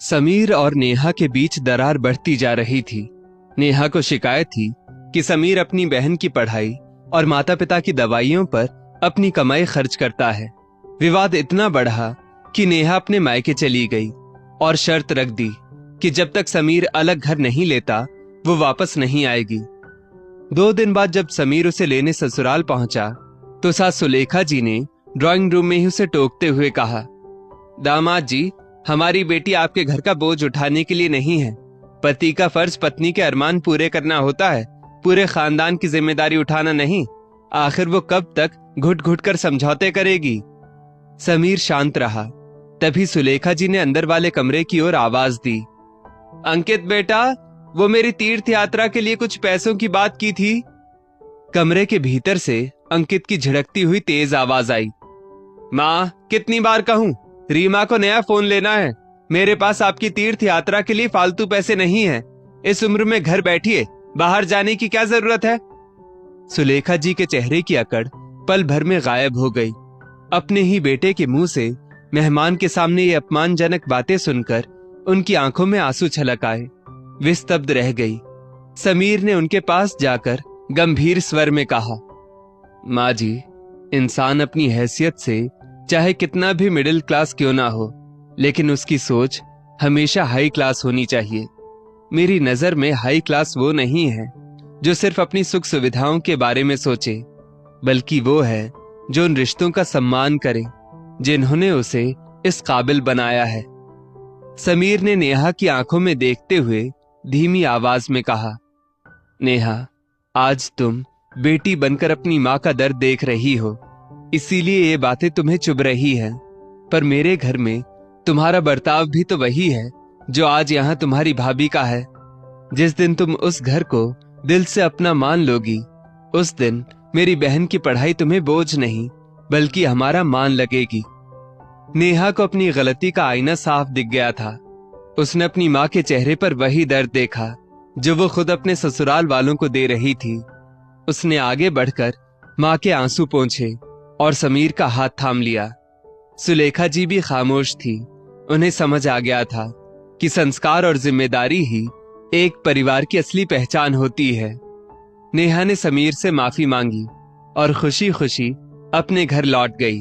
समीर और नेहा के बीच दरार बढ़ती जा रही थी। नेहा को शिकायत थी कि समीर अपनी बहन की पढ़ाई और माता पिता की दवाइयों पर अपनी कमाई खर्च करता है। विवाद इतना बढ़ा कि नेहा अपने मायके चली गई और शर्त रख दी कि जब तक समीर अलग घर नहीं लेता वो वापस नहीं आएगी। 2 दिन बाद जब समीर उसे लेने ससुराल पहुंचा तो सास सुलेखा जी ने ड्राइंग रूम में ही उसे टोकते हुए कहा, दामाद जी, हमारी बेटी आपके घर का बोझ उठाने के लिए नहीं है। पति का फर्ज पत्नी के अरमान पूरे करना होता है, पूरे खानदान की जिम्मेदारी उठाना नहीं। आखिर वो कब तक घुट घुट कर समझौते करेगी। समीर शांत रहा। तभी सुलेखा जी ने अंदर वाले कमरे की ओर आवाज दी, अंकित बेटा, वो मेरी तीर्थ यात्रा के लिए कुछ पैसों की बात की थी। कमरे के भीतर से अंकित की झिड़कती हुई तेज आवाज आई, माँ, कितनी बार कहूं, रीमा को नया फोन लेना है। मेरे पास आपकी तीर्थ यात्रा के लिए फालतू पैसे नहीं हैं। इस उम्र में घर बैठिए, बाहर जाने की क्या जरूरत है। सुलेखा जी के चेहरे की अकड़ पल भर में गायब हो गई। अपने ही बेटे के मुंह से मेहमान के सामने ये अपमानजनक बातें सुनकर उनकी आंखों में आंसू छलक आए। वे स्तब्ध रह गई। समीर ने उनके पास जाकर गंभीर स्वर में कहा, माँ जी, इंसान अपनी हैसियत से चाहे कितना भी मिडिल क्लास क्यों ना हो, लेकिन उसकी सोच हमेशा हाई क्लास होनी चाहिए। मेरी नजर में हाई क्लास वो नहीं है जो सिर्फ अपनी सुख सुविधाओं के बारे में सोचे, बल्कि वो है जो उन रिश्तों का सम्मान करे जिन्होंने उसे इस काबिल बनाया है। समीर ने नेहा की आंखों में देखते हुए धीमी आवाज में कहा, नेहा, आज तुम बेटी बनकर अपनी माँ का दर्द देख रही हो, इसीलिए ये बातें तुम्हें चुभ रही हैं। पर मेरे घर में तुम्हारा बर्ताव भी तो वही है जो आज यहाँ तुम्हारी भाभी का है। जिस दिन तुम उस घर को दिल से अपना मान लोगी, उस दिन मेरी बहन की पढ़ाई तुम्हें बोझ नहीं बल्कि हमारा मान लगेगी। नेहा को अपनी गलती का आईना साफ दिख गया था। उसने अपनी माँ के चेहरे पर वही दर्द देखा जो वो खुद अपने ससुराल वालों को दे रही थी। उसने आगे बढ़कर माँ के आंसू पोंछे और समीर का हाथ थाम लिया। सुलेखा जी भी खामोश थी। उन्हें समझ आ गया था कि संस्कार और जिम्मेदारी ही एक परिवार की असली पहचान होती है। नेहा ने समीर से माफी मांगी और खुशी खुशी अपने घर लौट गई।